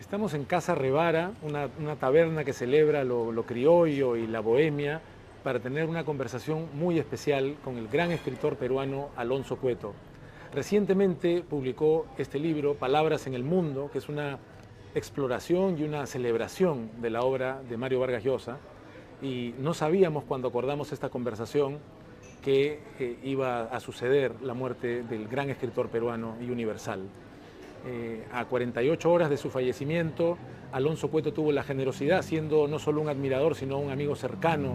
Estamos en Casa Revara, una taberna que celebra lo criollo y la bohemia, para tener una conversación muy especial con el gran escritor peruano Alonso Cueto. Recientemente publicó este libro, Palabras en el Mundo, que es una exploración y una celebración de la obra de Mario Vargas Llosa, y no sabíamos cuando acordamos esta conversación que iba a suceder la muerte del gran escritor peruano y universal. A 48 horas de su fallecimiento, Alonso Cueto tuvo la generosidad, siendo no solo un admirador, sino un amigo cercano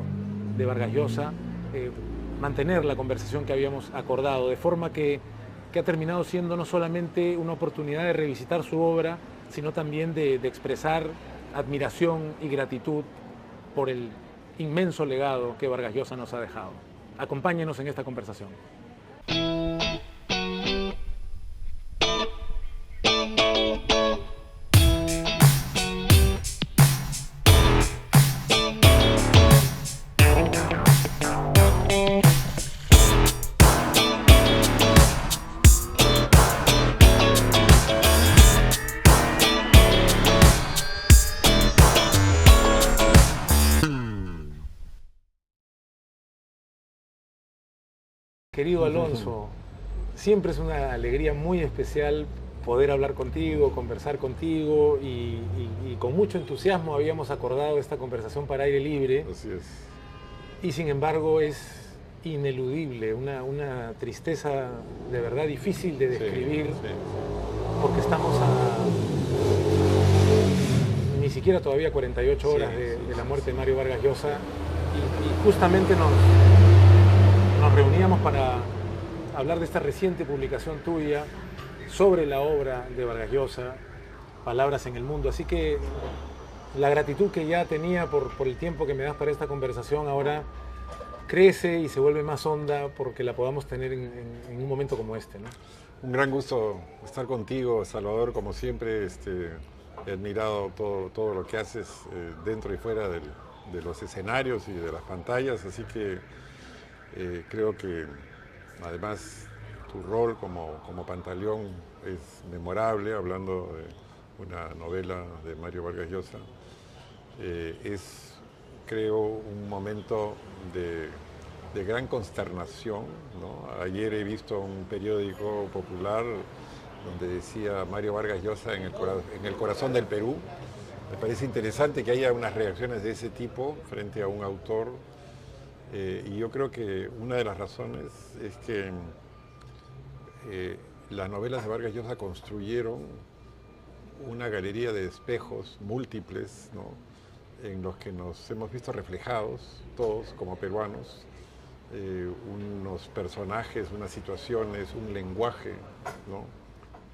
de Vargas Llosa, mantener la conversación que habíamos acordado, de forma que ha terminado siendo no solamente una oportunidad de revisitar su obra, sino también de expresar admiración y gratitud por el inmenso legado que Vargas Llosa nos ha dejado. Acompáñenos en esta conversación. Querido Alonso, siempre es una alegría muy especial poder hablar contigo, conversar contigo y con mucho entusiasmo habíamos acordado esta conversación para aire libre. Así es. Y sin embargo es ineludible, una tristeza de verdad difícil de describir, Sí. porque estamos a ni siquiera todavía 48 horas de la muerte de Mario Vargas Llosa y justamente nos reuníamos para hablar de esta reciente publicación tuya sobre la obra de Vargas Llosa, Palabras en el Mundo. Así que la gratitud que ya tenía por el tiempo que me das para esta conversación ahora crece y se vuelve más honda porque la podamos tener en un momento como este, ¿no? Un gran gusto estar contigo, Salvador, como siempre. He admirado todo lo que haces dentro y fuera de los escenarios y de las pantallas, así que creo que además tu rol como Pantaleón es memorable, hablando de una novela de Mario Vargas Llosa. Es, creo, un momento de gran consternación, ¿no? Ayer he visto un periódico popular donde decía Mario Vargas Llosa en el corazón del Perú. Me parece interesante que haya unas reacciones de ese tipo frente a un autor. Y yo creo que una de las razones es que las novelas de Vargas Llosa construyeron una galería de espejos múltiples, ¿no? En los que nos hemos visto reflejados todos como peruanos, unos personajes, unas situaciones, un lenguaje, ¿no?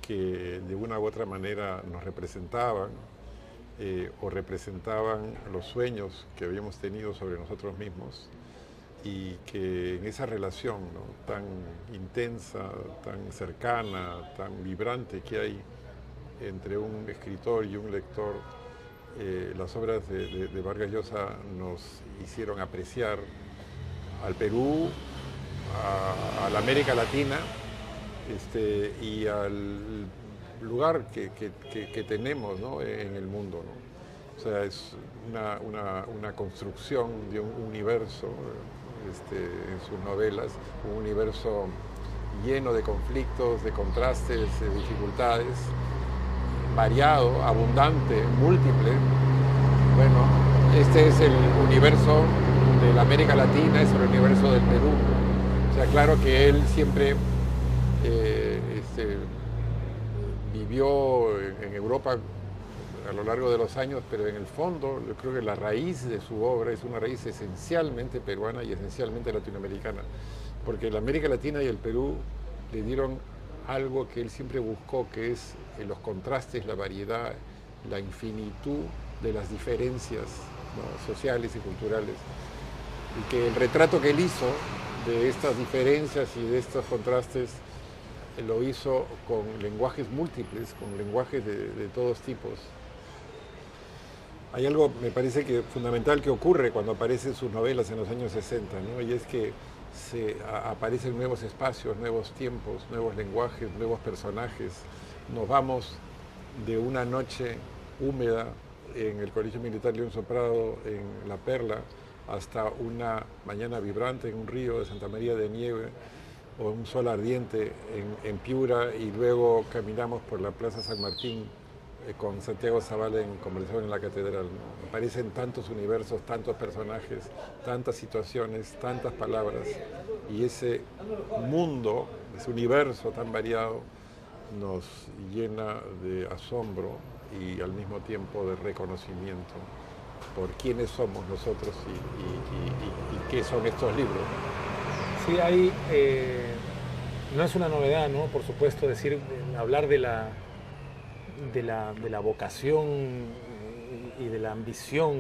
Que de una u otra manera nos representaban o representaban los sueños que habíamos tenido sobre nosotros mismos, y que en esa relación, ¿no?, tan intensa, tan cercana, tan vibrante que hay entre un escritor y un lector, las obras de Vargas Llosa nos hicieron apreciar al Perú, a la América Latina, y al lugar que tenemos, ¿no?, en el mundo, ¿no? O sea, es una construcción de un universo en sus novelas, un universo lleno de conflictos, de contrastes, de dificultades, variado, abundante, múltiple. Bueno, este es el universo de la América Latina, es el universo del Perú. O sea, claro que él siempre vivió en Europa a lo largo de los años, pero en el fondo yo creo que la raíz de su obra es una raíz esencialmente peruana y esencialmente latinoamericana, porque la América Latina y el Perú le dieron algo que él siempre buscó, que es los contrastes, la variedad, la infinitud de las diferencias, ¿no?, sociales y culturales, y que el retrato que él hizo de estas diferencias y de estos contrastes lo hizo con lenguajes múltiples, con lenguajes de todos tipos. Hay algo, me parece que fundamental, que ocurre cuando aparecen sus novelas en los años 60, ¿no? Y es que aparecen nuevos espacios, nuevos tiempos, nuevos lenguajes, nuevos personajes. Nos vamos de una noche húmeda en el Colegio Militar León Soprado, en La Perla, hasta una mañana vibrante en un río de Santa María de Nieve, o un sol ardiente en Piura, y luego caminamos por la Plaza San Martín con Santiago Zavala en conversación en la catedral. ¿No? Aparecen tantos universos, tantos personajes, tantas situaciones, tantas palabras, y ese mundo, ese universo tan variado, nos llena de asombro y al mismo tiempo de reconocimiento por quiénes somos nosotros y qué son estos libros. Sí, hay, no es una novedad, ¿no? Por supuesto, hablar de la vocación y de la ambición,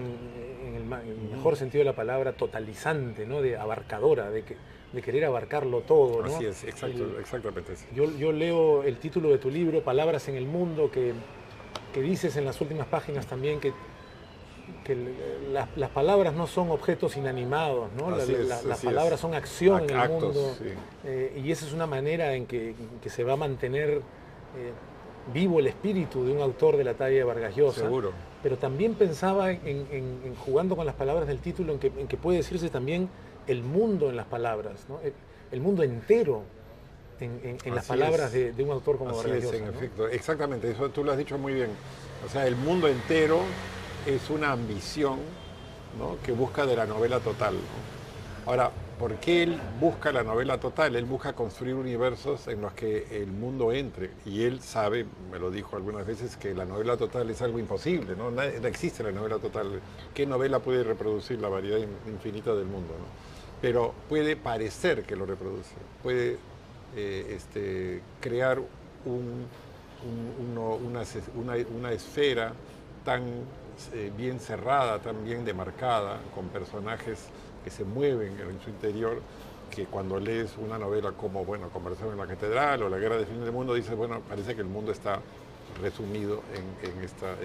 en el mejor sentido de la palabra, totalizante, ¿no? De abarcadora, de querer abarcarlo todo, ¿no? Así es, exactamente. Sí. Yo leo el título de tu libro, Palabras en el Mundo, que dices en las últimas páginas también que las palabras no son objetos inanimados, ¿no? Las palabras son acción en el mundo, sí. Y esa es una manera en que se va a mantener vivo el espíritu de un autor de la talla de Vargas Llosa. Seguro. Pero también pensaba en jugando con las palabras del título, en que puede decirse también el mundo en las palabras, ¿no? El mundo entero en las palabras de un autor como Vargas Llosa. En efecto, exactamente, eso tú lo has dicho muy bien. O sea, el mundo entero es una ambición, ¿no? Que busca de la novela total, ¿no? Ahora, ¿por qué él busca la novela total? Él busca construir universos en los que el mundo entre, y él sabe, me lo dijo algunas veces, que la novela total es algo imposible, ¿no? No existe la novela total. ¿Qué novela puede reproducir la variedad infinita del mundo, ¿no? Pero puede parecer que lo reproduce, puede crear una esfera tan bien cerrada, tan bien demarcada, con personajes que se mueven en su interior, que cuando lees una novela como, bueno, Conversación en la Catedral o La Guerra del Fin del Mundo, dices, bueno, parece que el mundo está resumido en esta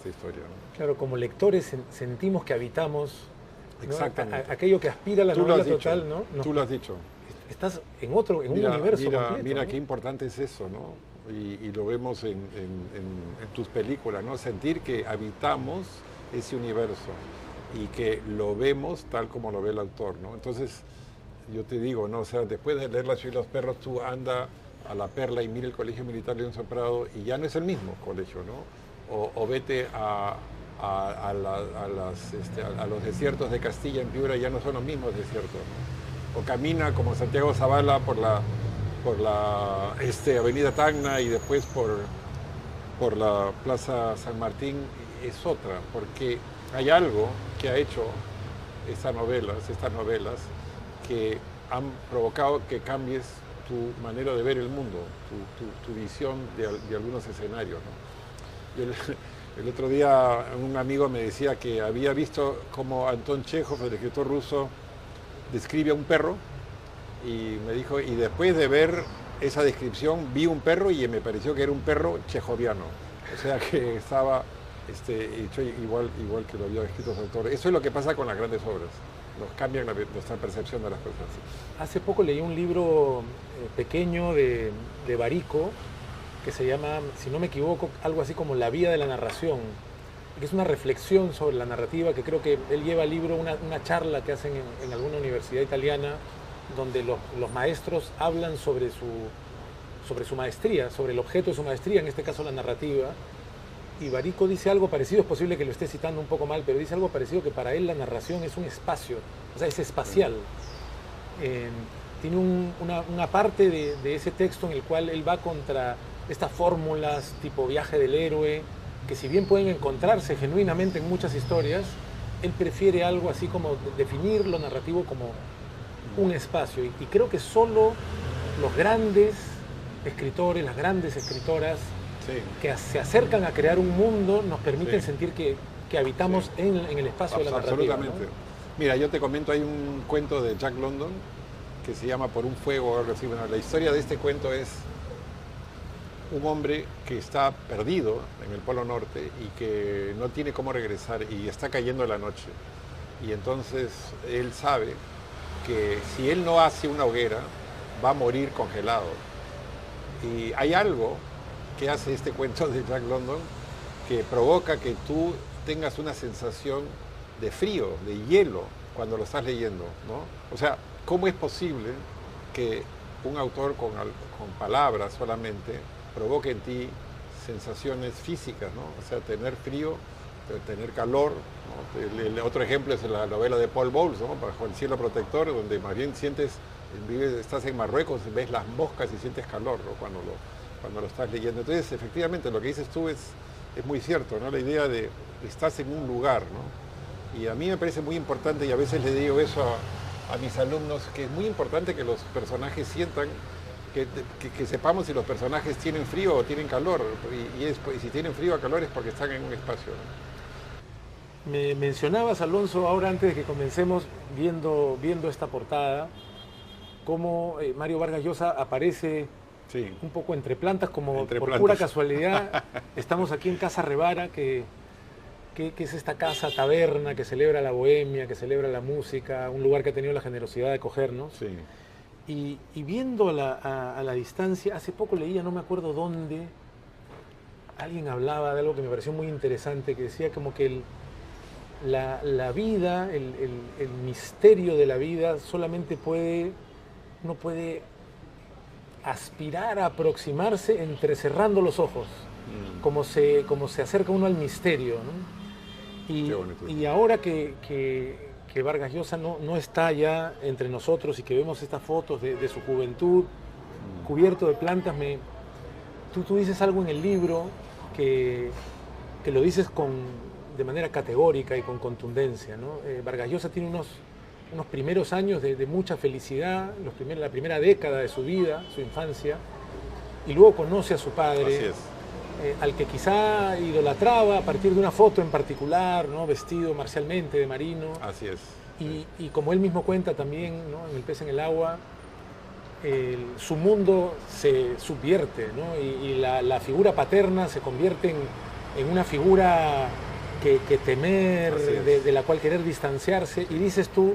historia, ¿no? Claro, como lectores sentimos que habitamos, ¿no? Exactamente. Aquello que aspira a la novela total, ¿no? Tú lo has dicho. Estás en un universo completo. Mira, ¿no? qué importante es eso, ¿no? Y lo vemos en tus películas, ¿no? Sentir que habitamos ese universo y que lo vemos tal como lo ve el autor, ¿no? Entonces, yo te digo, ¿no? O sea, después de leer La ciudad y los perros, tú anda a La Perla y mira el Colegio Militar León Soprado y ya no es el mismo colegio, ¿no? O vete a los desiertos de Castilla en Piura, ya no son los mismos desiertos, ¿no? O camina como Santiago Zavala por la Avenida Tacna y después por la Plaza San Martín, es otra, porque hay algo que ha hecho estas novelas, que han provocado que cambies tu manera de ver el mundo, tu visión de algunos escenarios, ¿no? El otro día un amigo me decía que había visto cómo Anton Chejov, el escritor ruso, describe a un perro, y me dijo, y después de ver esa descripción vi un perro y me pareció que era un perro chejoviano, o sea que estaba hecho igual que lo había escrito su autor. Eso es lo que pasa con las grandes obras, nos cambian nuestra percepción de las cosas. Hace poco leí un libro pequeño de Barico que se llama, si no me equivoco, algo así como La vía de la narración, que es una reflexión sobre la narrativa, que creo que él lleva al libro una charla que hacen en alguna universidad italiana, donde los maestros hablan sobre su maestría, sobre el objeto de su maestría, en este caso la narrativa, y Barico dice algo parecido, es posible que lo esté citando un poco mal, pero dice algo parecido, que para él la narración es un espacio, o sea, es espacial. Tiene una parte de ese texto en el cual él va contra estas fórmulas tipo viaje del héroe, que si bien pueden encontrarse genuinamente en muchas historias, él prefiere algo así como definir lo narrativo como un espacio. Y creo que solo los grandes escritores, las grandes escritoras, sí, que se acercan a crear un mundo, nos permiten, sí, sentir que habitamos, sí, en el espacio de la narrativa. Absolutamente. ¿No? Mira, yo te comento, hay un cuento de Jack London que se llama Por un fuego o algo así. Bueno, la historia de este cuento es un hombre que está perdido en el Polo Norte y que no tiene cómo regresar y está cayendo la noche. Y entonces él sabe que si él no hace una hoguera, va a morir congelado. Y hay algo que hace este cuento de Jack London que provoca que tú tengas una sensación de frío, de hielo, cuando lo estás leyendo, ¿no? O sea, ¿cómo es posible que un autor con palabras solamente provoque en ti sensaciones físicas, ¿no? O sea, tener frío, tener calor, ¿no? El otro ejemplo es la novela de Paul Bowles, ¿no? Bajo el cielo protector, donde más bien estás en Marruecos, ves las moscas y sientes calor, ¿no? cuando lo estás leyendo. Entonces, efectivamente, lo que dices tú es muy cierto, ¿no? La idea de estás en un lugar, ¿no? Y a mí me parece muy importante, y a veces le digo eso a mis alumnos, que es muy importante que los personajes sientan, que sepamos si los personajes tienen frío o tienen calor, y si tienen frío o calor es porque están en un espacio, ¿no? Me mencionabas, Alonso, ahora antes de que comencemos, viendo esta portada, cómo Mario Vargas Llosa aparece Sí. un poco entre plantas, como Entre por plantas. pura casualidad. Estamos aquí en Casa Revara, que es esta casa taberna que celebra la bohemia, que celebra la música, un lugar que ha tenido la generosidad de acogernos. Sí. Y viendo a la distancia, hace poco leía, no me acuerdo dónde, alguien hablaba de algo que me pareció muy interesante, que decía como que la vida, el misterio de la vida solamente no puede aspirar a aproximarse entrecerrando los ojos, como se acerca uno al misterio, ¿no? Y ahora que Vargas Llosa no está ya entre nosotros y que vemos estas fotos de su juventud, cubierto de plantas, tú dices algo en el libro que lo dices de manera categórica y con contundencia, ¿no? Vargas Llosa tiene unos primeros años de mucha felicidad, la primera década de su vida, su infancia, y luego conoce a su padre. Así es. Al que quizá idolatraba a partir de una foto en particular, ¿no? Vestido marcialmente de marino. Así es. Y como él mismo cuenta también, ¿no? En El pez en el agua, su mundo se subvierte, ¿no? Y la figura paterna se convierte en una figura que temer, de la cual querer distanciarse. Y dices tú,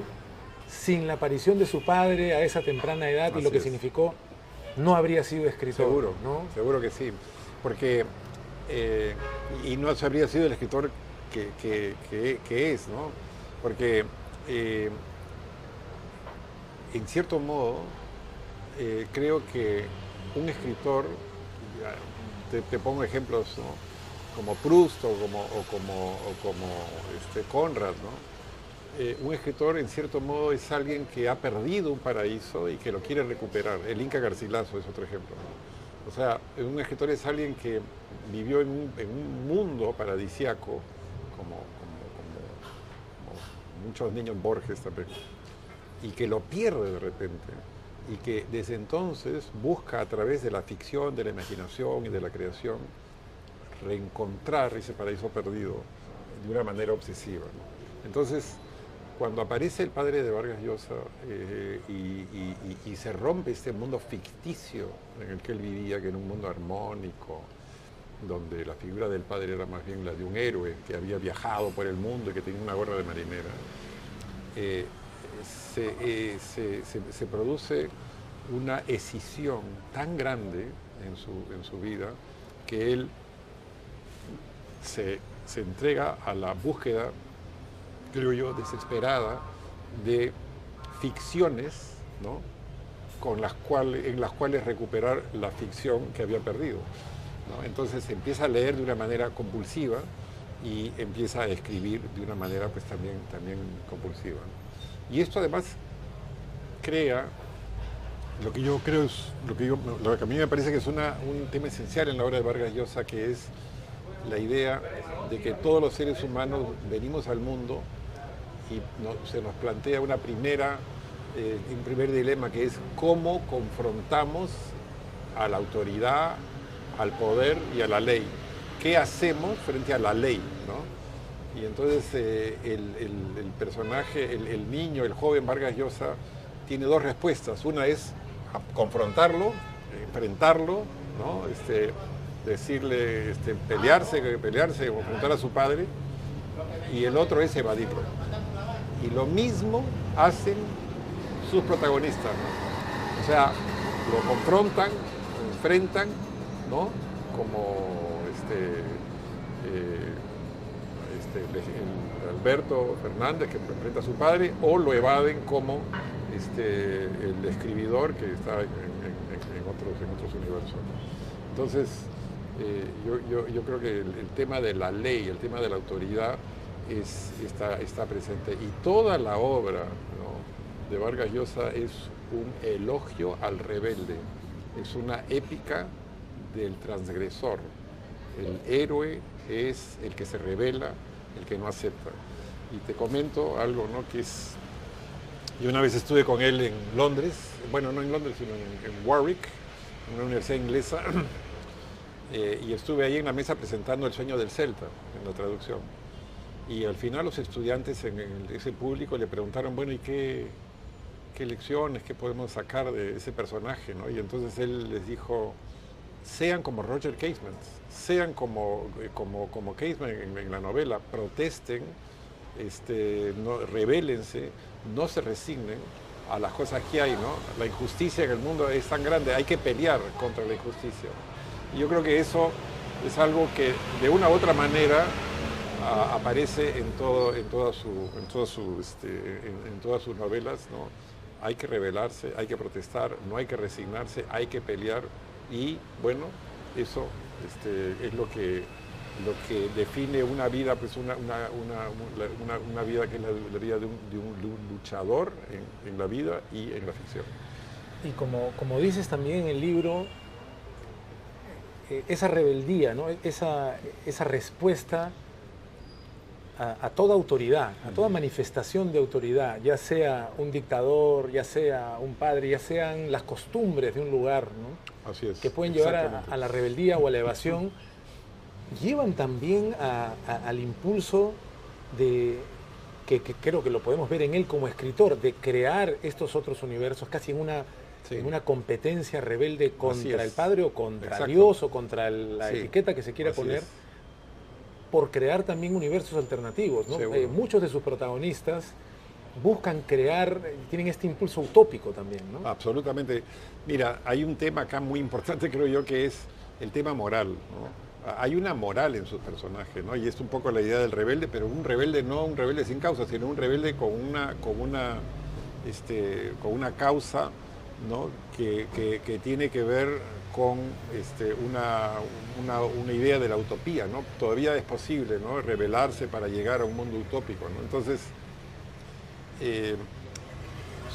sin la aparición de su padre a esa temprana edad y lo que significó, no habría sido escritor. Seguro, ¿no? Seguro que sí. Porque, y no habría sido el escritor que es, ¿no? Porque, en cierto modo, creo que un escritor, te pongo ejemplos, ¿no? Como Proust o como Conrad, ¿no? Un escritor, en cierto modo, es alguien que ha perdido un paraíso y que lo quiere recuperar. El Inca Garcilaso es otro ejemplo, ¿no? O sea, un escritor es alguien que vivió en un mundo paradisíaco, como muchos niños Borges también, y que lo pierde de repente, y que desde entonces busca a través de la ficción, de la imaginación y de la creación reencontrar ese paraíso perdido de una manera obsesiva, ¿no? Entonces, cuando aparece el padre de Vargas Llosa y se rompe este mundo ficticio en el que él vivía, que era un mundo armónico, donde la figura del padre era más bien la de un héroe que había viajado por el mundo y que tenía una gorra de marinera, se produce una escisión tan grande en su vida que él se entrega a la búsqueda, creo yo, desesperada de ficciones, ¿no? En las cuales recuperar la ficción que había perdido, ¿no? Entonces empieza a leer de una manera compulsiva y empieza a escribir de una manera pues también compulsiva, ¿no? Y esto además crea lo que yo creo es, lo que a mí me parece que es un tema esencial en la obra de Vargas Llosa, que es la idea de que todos los seres humanos venimos al mundo y se nos plantea un primer dilema, que es cómo confrontamos a la autoridad, al poder y a la ley. ¿Qué hacemos frente a la ley, ¿no? Y entonces el personaje, el niño, el joven Vargas Llosa, tiene dos respuestas. Una es confrontarlo, enfrentarlo, ¿no? Decirle, pelearse, confrontar a su padre, y el otro es evadirlo. Y lo mismo hacen sus protagonistas, ¿no? O sea, lo confrontan, lo enfrentan, ¿no? Como Alberto Fernández, que enfrenta a su padre, o lo evaden como el escribidor que está en otros universos. Entonces, yo creo que el tema de la ley, el tema de la autoridad está presente. Y toda la obra, ¿no?, de Vargas Llosa es un elogio al rebelde, es una épica del transgresor. El héroe es el que se rebela, el que no acepta. Y te comento algo, ¿no?, que es... Yo una vez estuve con él en Londres, bueno, no en Londres, sino en Warwick, en una universidad inglesa, y estuve ahí en la mesa presentando El sueño del Celta, en la traducción. Y al final los estudiantes en ese público le preguntaron, bueno, ¿y qué lecciones, qué podemos sacar de ese personaje, ¿no? Y entonces él les dijo, sean como Roger Casement, sean como Casement en la novela, protesten, rebélense, no se resignen a las cosas que hay, ¿no? La injusticia en el mundo es tan grande, hay que pelear contra la injusticia. Y yo creo que eso es algo que de una u otra manera aparece en todas sus novelas, ¿no? Hay que rebelarse, hay que protestar, no hay que resignarse, hay que pelear. Y bueno, eso es lo que define una vida, pues una vida que es la vida de un luchador en la vida y en la ficción. Y como dices también en el libro, esa rebeldía, ¿no?, esa respuesta a toda autoridad, a toda manifestación de autoridad, ya sea un dictador, ya sea un padre, ya sean las costumbres de un lugar, ¿no?, así es, que pueden llevar a la rebeldía o a la evasión, llevan también al impulso de, que creo que lo podemos ver en él como escritor, de crear estos otros universos casi en una competencia rebelde contra el padre o contra Dios o contra la etiqueta que se quiera poner, por crear también universos alternativos, ¿no? Muchos de sus protagonistas buscan crear, tienen este impulso utópico también, ¿no? Absolutamente. Mira, hay un tema acá muy importante, creo yo, que es el tema moral, ¿no? Hay una moral en sus personajes, ¿no? Y es un poco la idea del rebelde, pero un rebelde no un rebelde sin causa, sino un rebelde con una causa, ¿no?, que tiene que ver con una idea de la utopía, ¿no? Todavía es posible, ¿no?, rebelarse para llegar a un mundo utópico, ¿no? Entonces,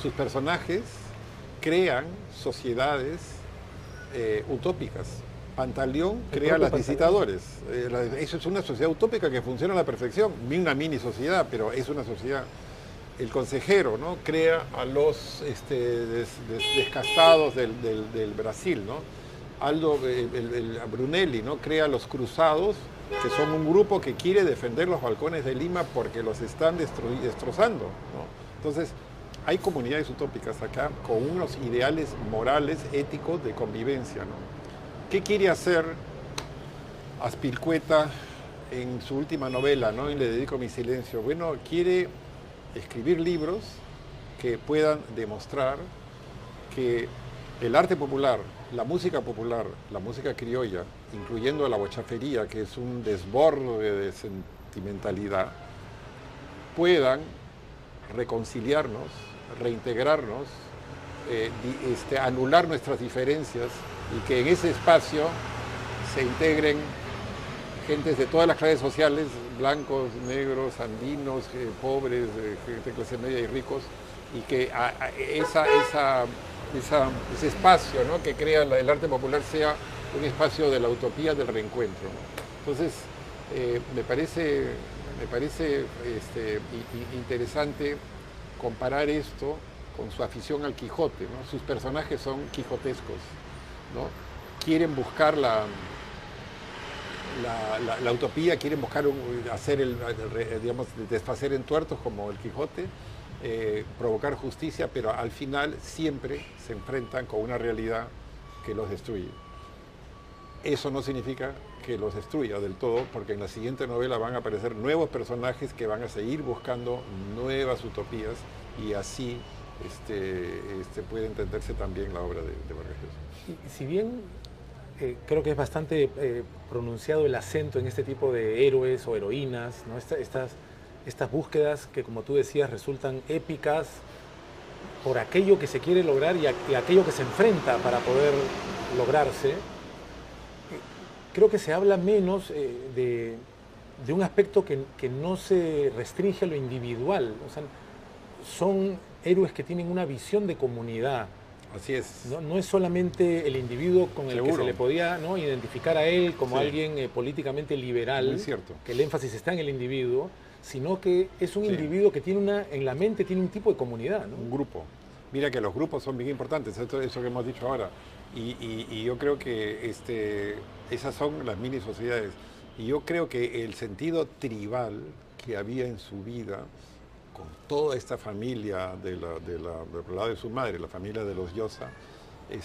sus personajes crean sociedades utópicas. Pantaleón crea las visitadores. Eso es una sociedad utópica que funciona a la perfección. Una mini sociedad, pero es una sociedad. El consejero, ¿no?, crea a los descastados del Brasil, ¿no? Brunelli, ¿no?, crea a los cruzados, que son un grupo que quiere defender los balcones de Lima porque los están destrozando, ¿no? Entonces, hay comunidades utópicas acá con unos ideales morales, éticos, de convivencia, ¿no? ¿Qué quiere hacer Azpilicueta en su última novela, ¿no?, y Le dedico mi silencio? Bueno, quiere escribir libros que puedan demostrar que el arte popular, la música criolla, incluyendo la bochafería, que es un desborde de sentimentalidad, puedan reconciliarnos, reintegrarnos, anular nuestras diferencias, y que en ese espacio se integren gentes de todas las clases sociales, blancos, negros, andinos, pobres, gente de clase media y ricos, y que ese espacio, ¿no?, que crea el arte popular sea un espacio de la utopía del reencuentro, ¿no? Entonces, me parece interesante comparar esto con su afición al Quijote, ¿no? Sus personajes son quijotescos, ¿no? Quieren buscar la utopía, quieren buscar desfacer en tuertos como el Quijote, provocar justicia, pero al final siempre se enfrentan con una realidad que los destruye. Eso no significa que los destruya del todo, porque en la siguiente novela van a aparecer nuevos personajes que van a seguir buscando nuevas utopías, y así puede entenderse también la obra de Vargas Llosa. Y si bien creo que es bastante pronunciado el acento en este tipo de héroes o heroínas, ¿no? Estas búsquedas que, como tú decías, resultan épicas por aquello que se quiere lograr y aquello que se enfrenta para poder lograrse. Creo que se habla menos de un aspecto que no se restringe a lo individual. O sea, son héroes que tienen una visión de comunidad. Así es. No, no es solamente el individuo con el que Seguro. se le podía, ¿no?, identificar a él como Sí. alguien políticamente liberal, Muy cierto. que el énfasis está en el individuo, sino que es un Sí. individuo que tiene en la mente tiene un tipo de comunidad, ¿no? Un grupo. Mira que los grupos son bien importantes, eso que hemos dicho ahora. Y yo creo que esas son las mini sociedades. Y yo creo que el sentido tribal que había en su vida, con toda esta familia del lado de su madre, la familia de los Llosa,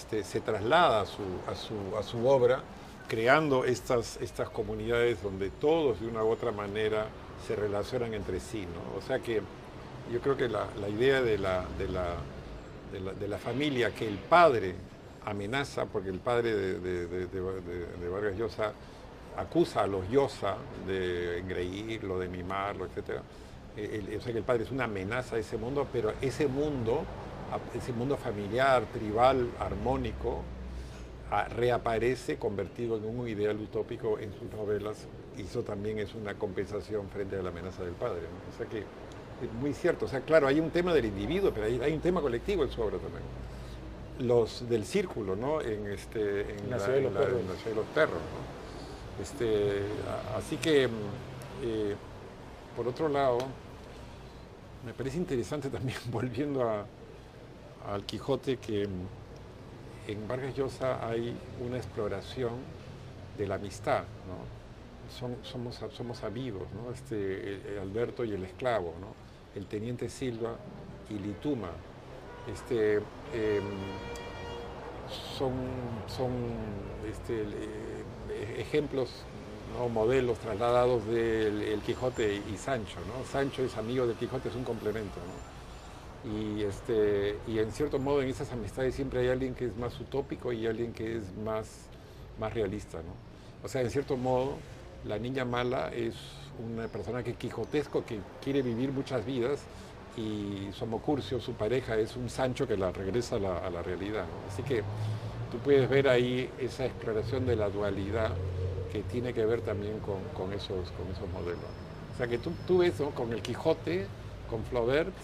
se traslada a su obra, creando estas comunidades donde todos de una u otra manera se relacionan entre sí, ¿no? O sea que yo creo que la idea de la familia, que el padre amenaza, porque el padre de Vargas Llosa acusa a los Llosa de engreírlo, de mimarlo, etc. O sea que el padre es una amenaza a ese mundo, pero ese mundo familiar, tribal, armónico, reaparece convertido en un ideal utópico en sus novelas, y eso también es una compensación frente a la amenaza del padre, ¿no? O sea que es muy cierto. O sea, claro, hay un tema del individuo, pero hay un tema colectivo en su obra también. Los del círculo, ¿no? En La ciudad de los perros. La ciudad de los perros, ¿no? Así que, por otro lado, me parece interesante también, volviendo al Quijote, que en Vargas Llosa hay una exploración de la amistad, ¿no? Somos amigos, ¿no? Alberto y el esclavo, ¿no? El teniente Silva y Lituma. Son ejemplos, ¿no?, modelos trasladados del Quijote y Sancho, ¿no? Sancho es amigo del Quijote, es un complemento, ¿no? Y en cierto modo en esas amistades siempre hay alguien que es más utópico y alguien que es más realista, ¿no? O sea, en cierto modo, la niña mala es una persona quijotesco, que quiere vivir muchas vidas, y Somocurcio, su pareja, es un Sancho que la regresa a la realidad, ¿no? Así que tú puedes ver ahí esa exploración de la dualidad que tiene que ver también con esos modelos. O sea que tú ves, ¿no?, con el Quijote, con Flaubert,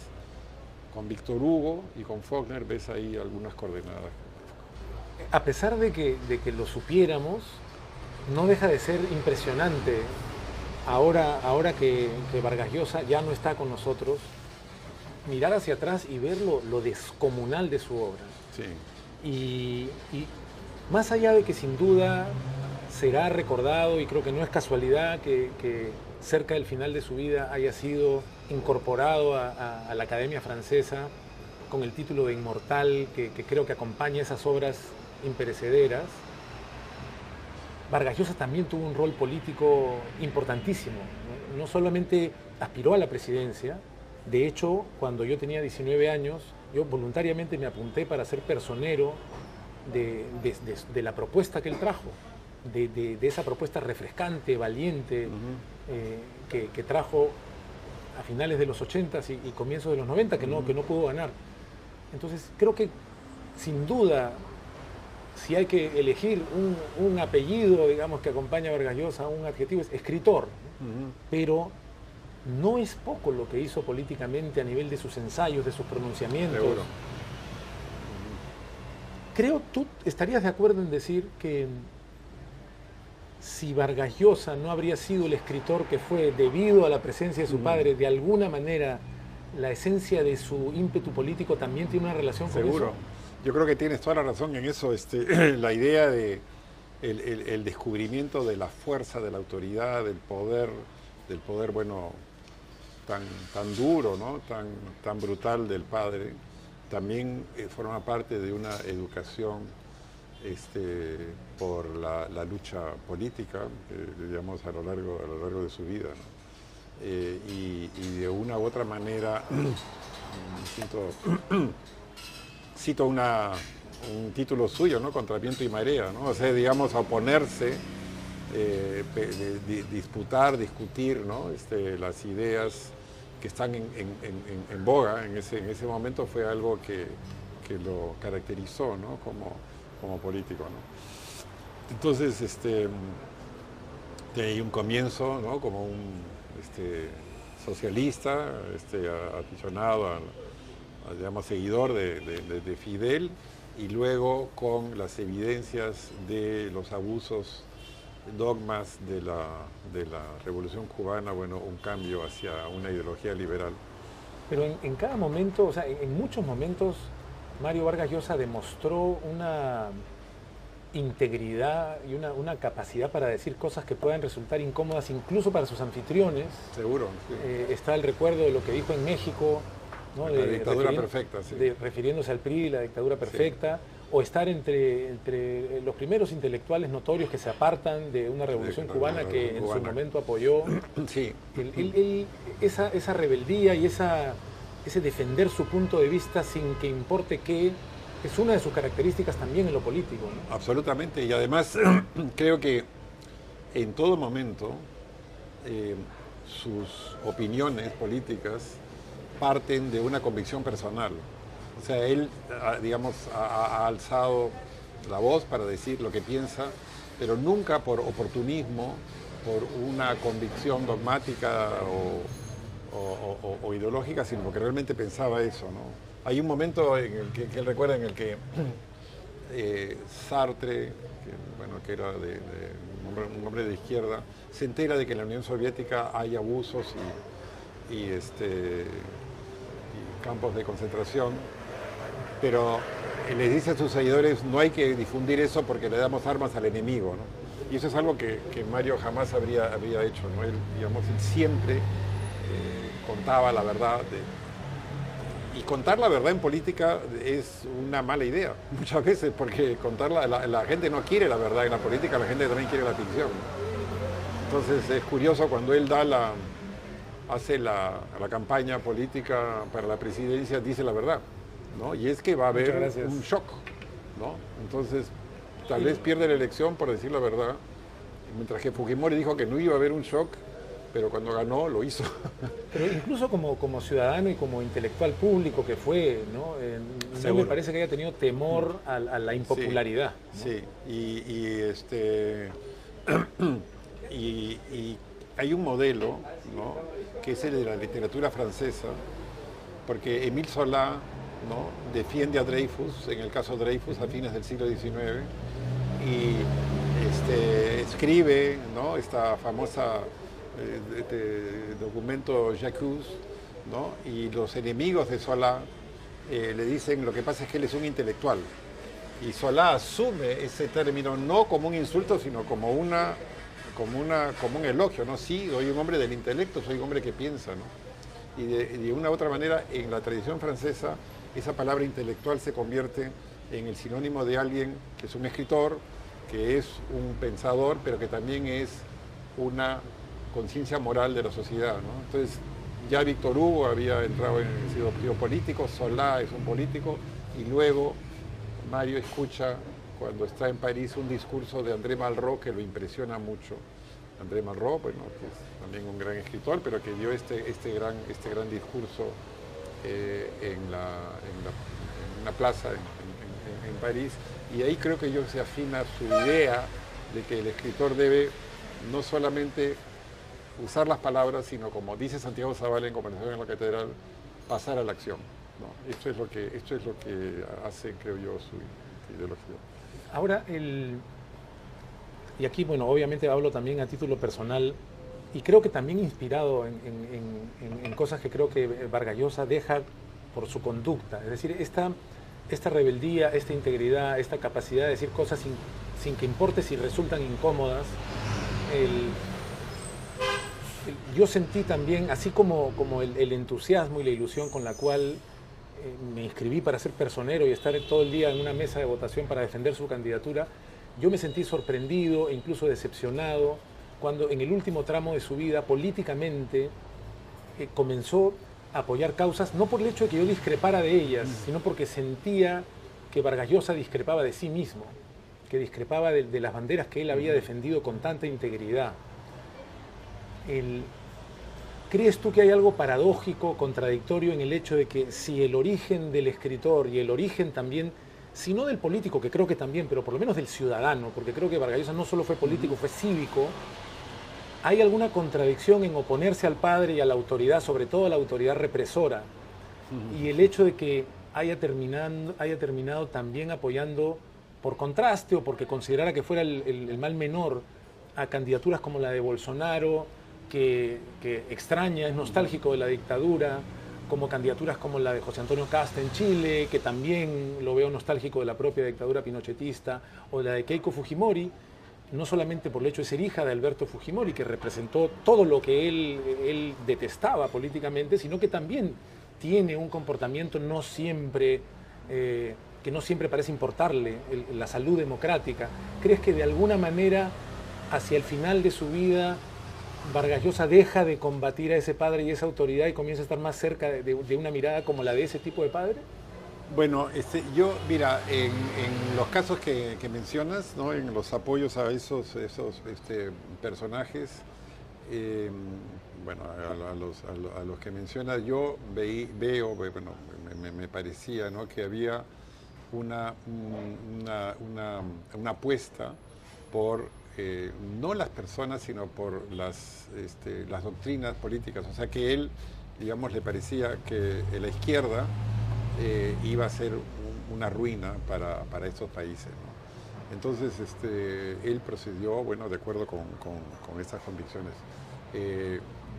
con Víctor Hugo y con Faulkner, ves ahí algunas coordenadas. A pesar de que lo supiéramos, no deja de ser impresionante ahora que Vargas Llosa ya no está con nosotros, mirar hacia atrás y ver lo descomunal de su obra. Sí. Y más allá de que sin duda será recordado, y creo que no es casualidad que cerca del final de su vida haya sido incorporado a la Academia Francesa con el título de Inmortal, que creo que acompaña esas obras imperecederas, Vargas Llosa también tuvo un rol político importantísimo, ¿no? No solamente aspiró a la presidencia. De hecho, cuando yo tenía 19 años, yo voluntariamente me apunté para ser personero de la propuesta que él trajo, de esa propuesta refrescante, valiente, que trajo a finales de los 80s y comienzos de los 90, que no pudo ganar. Entonces, creo que sin duda, si hay que elegir un apellido, digamos, que acompaña a Vargas Llosa, un adjetivo, es escritor, ¿no? Pero no es poco lo que hizo políticamente a nivel de sus ensayos, de sus pronunciamientos. Seguro. Creo, tú estarías de acuerdo en decir que si Vargas Llosa no habría sido el escritor que fue debido a la presencia de su padre, de alguna manera la esencia de su ímpetu político también tiene una relación con Seguro. eso. Yo creo que tienes toda la razón en eso. La idea de el descubrimiento de la fuerza, de la autoridad, del poder, bueno, tan duro, ¿no? tan brutal del padre, también forma parte de una educación por la lucha política, digamos, a lo largo de su vida, ¿no? Y de una u otra manera cito un título suyo, ¿no? Contra viento y marea, ¿no? O sea, digamos, a oponerse, disputar, discutir, ¿no? Las ideas que están en boga en ese momento fue algo que lo caracterizó, ¿no? como político, ¿no? Entonces, de ahí un comienzo, ¿no? Como un socialista, aficionado, digamos, seguidor de Fidel, y luego con las evidencias de los abusos, dogmas de la Revolución Cubana, bueno, un cambio hacia una ideología liberal. Pero en cada momento, o sea, en muchos momentos, Mario Vargas Llosa demostró una integridad y una capacidad para decir cosas que puedan resultar incómodas incluso para sus anfitriones. Seguro, sí. Está el recuerdo de lo que dijo en México, ¿no? La dictadura perfecta, sí. Refiriéndose al PRI, la dictadura perfecta, sí. O estar entre los primeros intelectuales notorios que se apartan de una revolución cubana que en su momento apoyó. Sí. Esa rebeldía y ese defender su punto de vista sin que importe qué, es una de sus características también en lo político, ¿no? Absolutamente, y además creo que en todo momento sus opiniones políticas parten de una convicción personal. O sea, él, digamos, ha alzado la voz para decir lo que piensa, pero nunca por oportunismo, por una convicción dogmática o ideológica, sino porque realmente pensaba eso, ¿no? Hay un momento en el que él recuerda en el que Sartre, que era un hombre de izquierda, se entera de que en la Unión Soviética hay abusos y campos de concentración, pero les dice a sus seguidores, no hay que difundir eso porque le damos armas al enemigo, ¿no? Y eso es algo que Mario jamás habría hecho, ¿no? Él, digamos, él siempre contaba la verdad. Y contar la verdad en política es una mala idea, muchas veces, porque la gente no quiere la verdad en la política, la gente también quiere la ficción. Entonces es curioso cuando él hace la campaña política para la presidencia, dice la verdad, ¿no? Y es que va a haber un shock, ¿no? Entonces tal vez pierde la elección por decir la verdad, mientras que Fujimori dijo que no iba a haber un shock, pero cuando ganó lo hizo. Pero incluso como ciudadano y como intelectual público que fue, ¿no? No me parece que haya tenido temor a la impopularidad. Sí, ¿no? Y hay un modelo, ¿no? Que es el de la literatura francesa, porque Émile Zola, ¿no? Defiende a Dreyfus, en el caso Dreyfus, a fines del siglo XIX, y escribe, ¿no? Esta famosa documento J'accuse, ¿no? Y los enemigos de Zola le dicen, lo que pasa es que él es un intelectual, y Zola asume ese término no como un insulto, sino como un elogio, ¿no? Sí, soy un hombre del intelecto, soy un hombre que piensa, ¿no? Y de una u otra manera, en la tradición francesa, esa palabra intelectual se convierte en el sinónimo de alguien que es un escritor, que es un pensador, pero que también es una conciencia moral de la sociedad, ¿no? Entonces, ya Víctor Hugo había entrado en el sido político, Zola es un político, y luego Mario escucha, cuando está en París, un discurso de André Malraux que lo impresiona mucho. André Malraux, bueno, que es también un gran escritor, pero que dio este gran discurso en una plaza en París, y ahí creo que se afina su idea de que el escritor debe no solamente usar las palabras, sino, como dice Santiago Zavala en Conversación en la Catedral, pasar a la acción, ¿no? Esto es lo que hace, creo yo, su ideología. Ahora, y aquí, bueno, obviamente hablo también a título personal, y creo que también inspirado en cosas que creo que Vargas Llosa deja por su conducta, es decir, esta rebeldía, esta integridad, esta capacidad de decir cosas sin que importe si resultan incómodas. Yo sentí también, así como el entusiasmo y la ilusión con la cual me inscribí para ser personero y estar todo el día en una mesa de votación para defender su candidatura, yo me sentí sorprendido e incluso decepcionado cuando en el último tramo de su vida, políticamente, comenzó a apoyar causas, no por el hecho de que yo discrepara de ellas, sino porque sentía que Vargas Llosa discrepaba de sí mismo, que discrepaba de las banderas que él había defendido con tanta integridad. ¿Crees tú que hay algo paradójico, contradictorio en el hecho de que si el origen del escritor y el origen también, si no del político, que creo que también, pero por lo menos del ciudadano, porque creo que Vargas Llosa no solo fue político, fue cívico, hay alguna contradicción en oponerse al padre y a la autoridad, sobre todo a la autoridad represora, y el hecho de que haya terminado también apoyando, por contraste o porque considerara que fuera el mal menor, a candidaturas como la de Bolsonaro, que extraña, es nostálgico de la dictadura, como candidaturas como la de José Antonio Kast en Chile, que también lo veo nostálgico de la propia dictadura pinochetista, o la de Keiko Fujimori, no solamente por el hecho de ser hija de Alberto Fujimori, que representó todo lo que él detestaba políticamente, sino que también tiene un comportamiento que no siempre parece importarle, la salud democrática. ¿Crees que de alguna manera, hacia el final de su vida, Vargas Llosa deja de combatir a ese padre y esa autoridad y comienza a estar más cerca de una mirada como la de ese tipo de padre? Bueno, mira, en los casos que mencionas, ¿no? En los apoyos a esos personajes, bueno, a los que mencionas, yo veo, bueno, me parecía, ¿no? Que había una apuesta por no las personas, sino por las doctrinas políticas. O sea, que él, digamos, le parecía que la izquierda iba a ser una ruina para estos países, ¿no? Entonces, él procedió, bueno, de acuerdo con esas convicciones.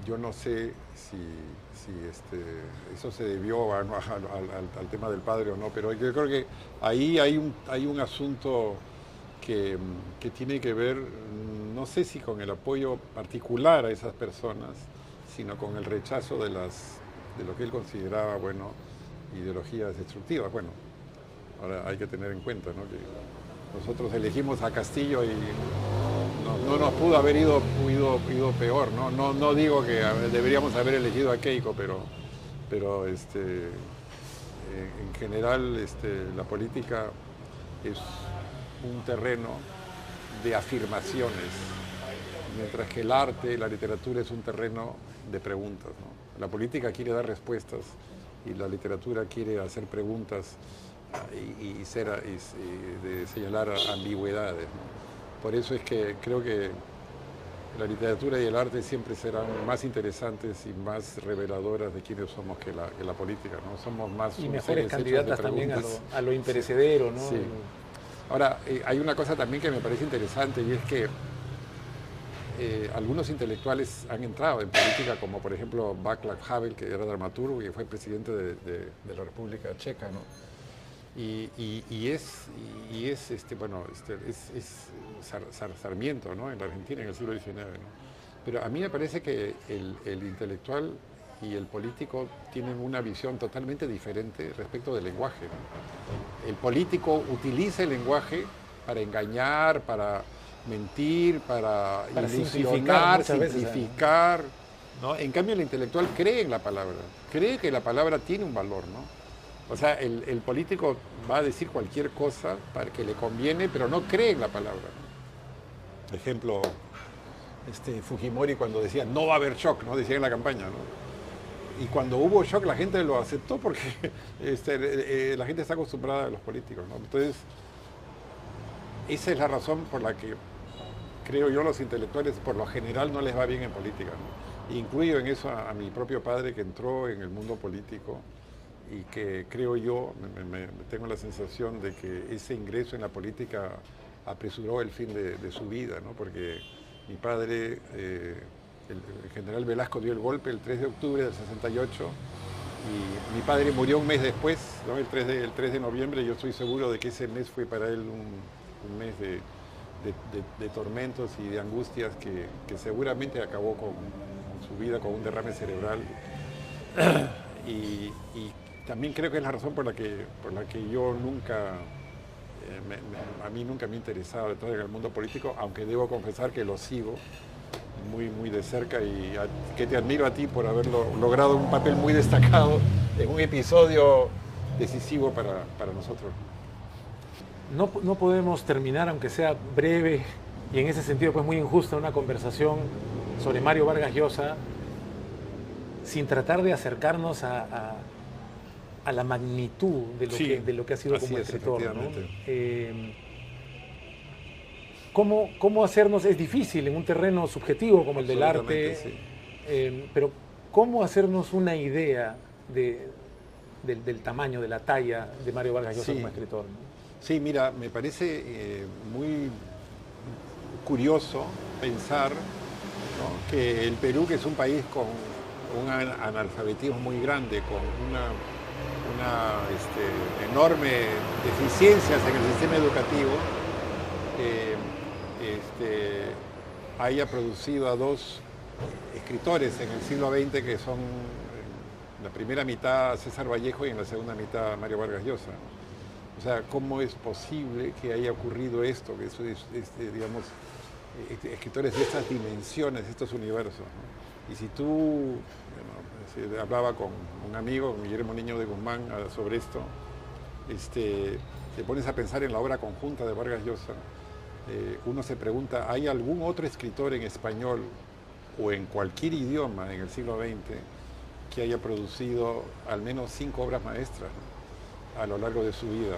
Yo no sé si eso se debió al tema del padre o no, pero yo creo que ahí hay un asunto que tiene que ver, no sé si con el apoyo particular a esas personas, sino con el rechazo de lo que él consideraba, bueno, ideologías destructivas. Bueno, ahora hay que tener en cuenta, ¿no? Que nosotros elegimos a Castillo y no nos pudo haber ido peor, ¿no? No digo que deberíamos haber elegido a Keiko, pero en general la política es un terreno de afirmaciones, mientras que el arte, la literatura es un terreno de preguntas, ¿no? La política quiere dar respuestas y la literatura quiere hacer preguntas y señalar ambigüedades, ¿no? Por eso es que creo que la literatura y el arte siempre serán más interesantes y más reveladoras de quiénes somos que la política, ¿no? Somos más y mejores candidatas también a lo imperecedero, ¿no? Sí. Ahora, hay una cosa también que me parece interesante y es que algunos intelectuales han entrado en política, como por ejemplo Václav Havel, que era dramaturgo y fue presidente de la República Checa, ¿no? Es Sarmiento, ¿no? En la Argentina en el siglo XIX, ¿no? Pero a mí me parece que el intelectual y el político tienen una visión totalmente diferente respecto del lenguaje, ¿no? El político utiliza el lenguaje para engañar, para mentir, para ilusionar, simplificar, ¿no? En cambio el intelectual cree en la palabra, cree que la palabra tiene un valor, ¿no? O sea, el político va a decir cualquier cosa para que le conviene, pero no cree en la palabra, ¿no? Por ejemplo, Fujimori cuando decía no va a haber shock, ¿no? Decía en la campaña, ¿no? Y cuando hubo shock la gente lo aceptó porque la gente está acostumbrada a los políticos, ¿no? Entonces, esa es la razón por la que creo yo los intelectuales por lo general no les va bien en política, ¿no? Incluyo en eso a mi propio padre que entró en el mundo político y que creo yo, tengo la sensación de que ese ingreso en la política apresuró el fin de su vida, ¿no? Porque mi padre, el general Velasco dio el golpe el 3 de octubre del 68 y mi padre murió un mes después, ¿no? El 3 de noviembre. Yo estoy seguro de que ese mes fue para él un mes de tormentos y de angustias que seguramente acabó con su vida con un derrame cerebral. Y también creo que es la razón por la que yo nunca, a mí nunca me ha interesado entrar en el mundo político, aunque debo confesar que lo sigo muy, muy de cerca y que te admiro a ti por haberlo logrado un papel muy destacado en un episodio decisivo para nosotros. no podemos terminar, aunque sea breve y en ese sentido pues muy injusta, una conversación sobre Mario Vargas Llosa sin tratar de acercarnos a la magnitud Sí, de lo que ha sido así como es, escritor, ¿no? efectivamente. ¿Cómo hacernos? Es difícil en un terreno subjetivo como el del Absolutamente, arte, sí. pero ¿cómo hacernos una idea del tamaño, de la talla de Mario Vargas Llosa como Sí, escritor, ¿no? sí, mira, me parece muy curioso pensar, ¿no?, que el Perú, que es un país con un analfabetismo muy grande, con enorme deficiencias en el sistema educativo, eh, haya producido a dos escritores en el siglo XX que son en la primera mitad César Vallejo y en la segunda mitad Mario Vargas Llosa. O sea, ¿cómo es posible que haya ocurrido esto? Que eso digamos, escritores de estas dimensiones, de estos universos, ¿no? Y si tú, bueno, hablaba con un amigo, Guillermo Niño de Guzmán, sobre esto, te pones a pensar en la obra conjunta de Vargas Llosa, uno se pregunta, ¿hay algún otro escritor en español o en cualquier idioma en el siglo XX que haya producido al menos 5 obras maestras, ¿no?, a lo largo de su vida?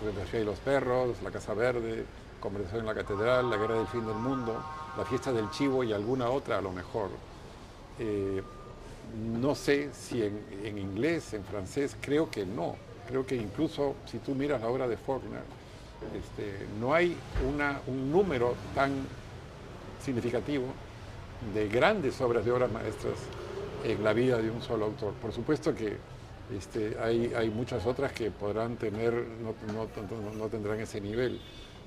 La ciudad y los perros, La Casa Verde, Conversación en la Catedral, La Guerra del Fin del Mundo, La Fiesta del Chivo y alguna otra a lo mejor. No sé si en inglés, en francés, creo que no. Creo que incluso si tú miras la obra de Faulkner, no hay un número tan significativo de grandes obras, de obras maestras en la vida de un solo autor. Por supuesto que hay muchas otras que podrán tener, no tendrán ese nivel,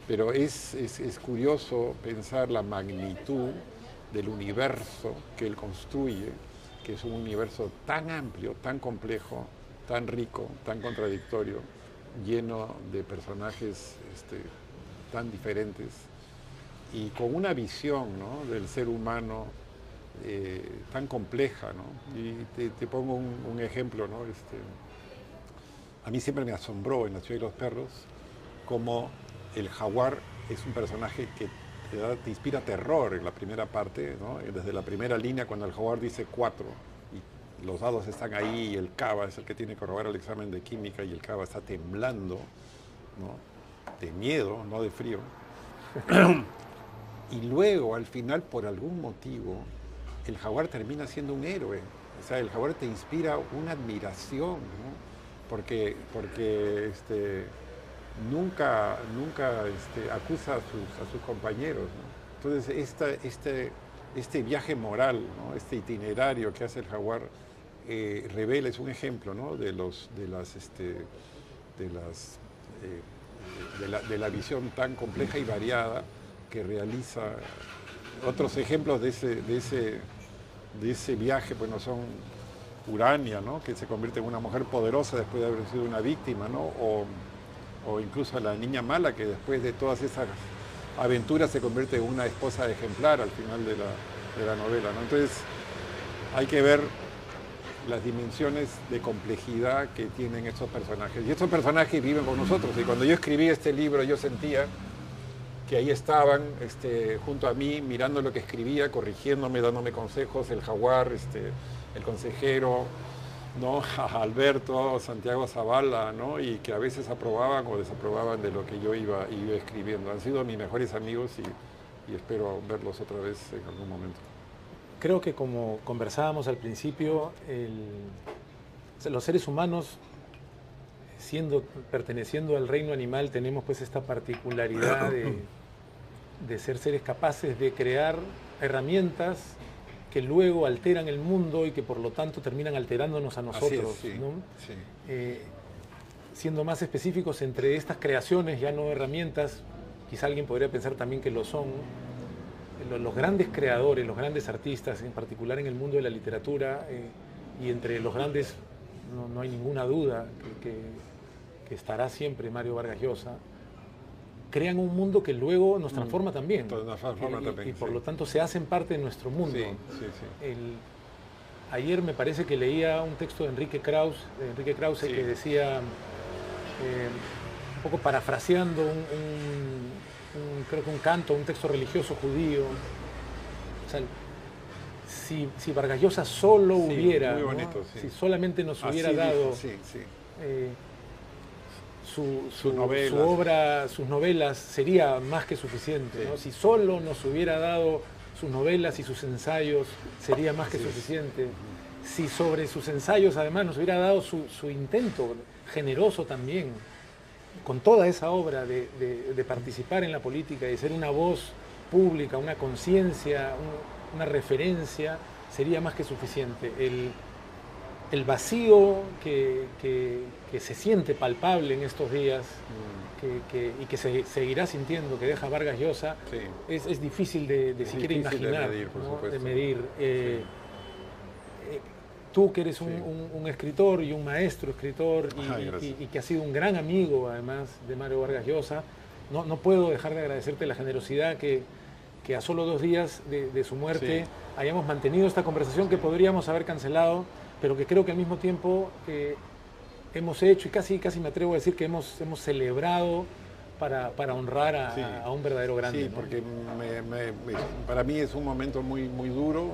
pero es curioso pensar la magnitud del universo que él construye, que es un universo tan amplio, tan complejo, tan rico, tan contradictorio, lleno de personajes tan diferentes y con una visión, ¿no?, del ser humano tan compleja, ¿no? Y te pongo un ejemplo, ¿no? A mí siempre me asombró en La Ciudad y los Perros cómo el jaguar es un personaje que te inspira terror en la primera parte, ¿no? Desde la primera línea, cuando el jaguar dice 4 y los dados están ahí y el caba es el que tiene que robar el examen de química y el caba está temblando, ¿no?, de miedo, no de frío. Y luego, al final, por algún motivo, el jaguar termina siendo un héroe. O sea, el jaguar te inspira una admiración, ¿no? Porque nunca acusa a sus compañeros, ¿no? Entonces, este viaje moral, ¿no?, este itinerario que hace el jaguar, revela, es un ejemplo, ¿no?, de la visión tan compleja y variada que realiza. Otros ejemplos de ese viaje, bueno, son Urania, ¿no?, que se convierte en una mujer poderosa después de haber sido una víctima, ¿no?, o incluso la niña mala, que después de todas esas aventuras se convierte en una esposa ejemplar al final de la novela, ¿no? Entonces hay que ver las dimensiones de complejidad que tienen estos personajes. Y estos personajes viven con nosotros. Y cuando yo escribí este libro, yo sentía que ahí estaban junto a mí, mirando lo que escribía, corrigiéndome, dándome consejos, el jaguar, el consejero, ¿no?, Alberto, Santiago Zavala, ¿no?, y que a veces aprobaban o desaprobaban de lo que yo iba escribiendo. Han sido mis mejores amigos y espero verlos otra vez en algún momento. Creo que como conversábamos al principio, los seres humanos, perteneciendo al reino animal, tenemos pues esta particularidad de ser seres capaces de crear herramientas que luego alteran el mundo y que por lo tanto terminan alterándonos a nosotros, Así es, sí, ¿no? sí. Siendo más específicos, entre estas creaciones, ya no herramientas, quizá alguien podría pensar también que lo son, los grandes creadores, los grandes artistas, en particular en el mundo de la literatura, y entre los grandes no hay ninguna duda que estará siempre Mario Vargas Llosa, crean un mundo que luego nos transforma también. Y por lo tanto se hacen parte de nuestro mundo. Sí. Ayer me parece que leía un texto de Enrique Krauss, que decía un poco parafraseando creo que un canto, un texto religioso judío. O sea, si Vargas Llosa solo Sí, hubiera, muy ¿no? bonito, sí. Si solamente nos hubiera Así dado dijo, sí, sí. eh, Sus novelas. su obra, sus novelas, sería más que suficiente, ¿no? Sí. Si solo nos hubiera dado sus novelas y sus ensayos, sería más que Así es. suficiente. Si sobre sus ensayos además nos hubiera dado su intento generoso también, con toda esa obra de participar en la política, de ser una voz pública, una conciencia, una referencia, sería más que suficiente. El vacío que se siente palpable en estos días y que se seguirá sintiendo, que deja Vargas Llosa, Sí. es difícil de siquiera difícil de imaginar, medir, por ¿no? supuesto. De medir. Sí. Tú que eres Sí. un escritor y un maestro escritor Ay, gracias. y que has sido un gran amigo además de Mario Vargas Llosa, no puedo dejar de agradecerte la generosidad que a solo 2 días de su muerte Sí. hayamos mantenido esta conversación que podríamos haber cancelado, pero que creo que al mismo tiempo hemos hecho, y casi me atrevo a decir que hemos celebrado para honrar Sí. a un verdadero grande. Sí, ¿no? porque para mí es un momento muy, muy duro.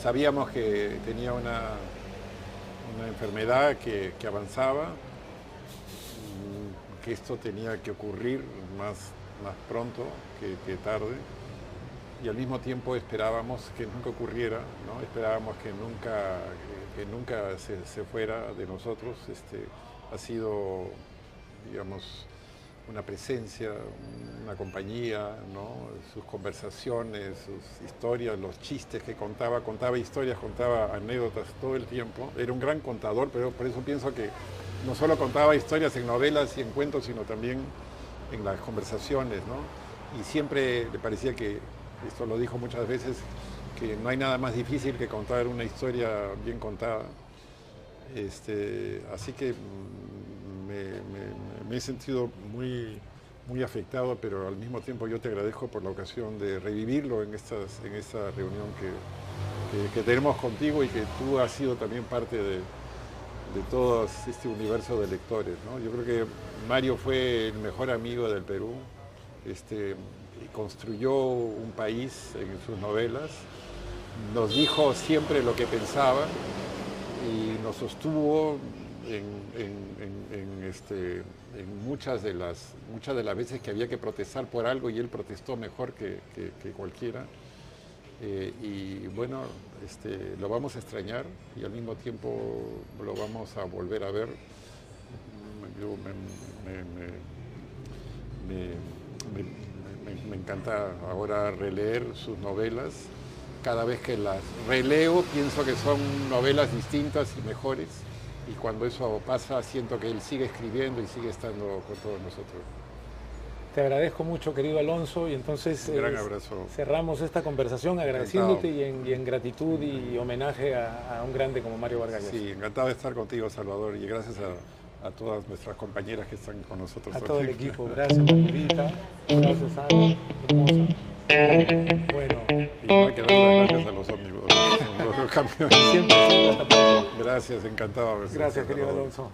Sabíamos que tenía una enfermedad que avanzaba, que esto tenía que ocurrir más pronto que tarde, y al mismo tiempo esperábamos que nunca ocurriera, ¿no? Esperábamos que nunca se fuera de nosotros. Ha sido, digamos, una presencia, una compañía, ¿no? Sus conversaciones, sus historias, los chistes que contaba historias, contaba anécdotas todo el tiempo. Era un gran contador, pero por eso pienso que no solo contaba historias en novelas y en cuentos, sino también en las conversaciones, ¿no? Y siempre le parecía que, esto lo dijo muchas veces, que no hay nada más difícil que contar una historia bien contada. Así que me he sentido muy, muy afectado, pero al mismo tiempo yo te agradezco por la ocasión de revivirlo en esta reunión que tenemos contigo, y que tú has sido también parte de todo este universo de lectores, ¿no? Yo creo que Mario fue el mejor amigo del Perú. Construyó un país en sus novelas, nos dijo siempre lo que pensaba y nos sostuvo en muchas de las veces que había que protestar por algo, y él protestó mejor que cualquiera. Y bueno, lo vamos a extrañar, y al mismo tiempo lo vamos a volver a ver. Yo me encanta ahora releer sus novelas. Cada vez que las releo pienso que son novelas distintas y mejores, y cuando eso pasa siento que él sigue escribiendo y sigue estando con todos nosotros. Te agradezco mucho, querido Alonso, y entonces Un gran abrazo. cerramos esta conversación agradeciéndote y en gratitud y homenaje a un grande como Mario Vargas Llosa. Sí, encantado de estar contigo, Salvador, y gracias a todas nuestras compañeras que están con nosotros. A todo el equipo, gracias Margarita, gracias Ana, hermosa. Bueno. Y no hay que darle las gracias a los ómnibus, los camiones. Siempre hasta pronto. Gracias, encantado. Gracias, querido Alonso.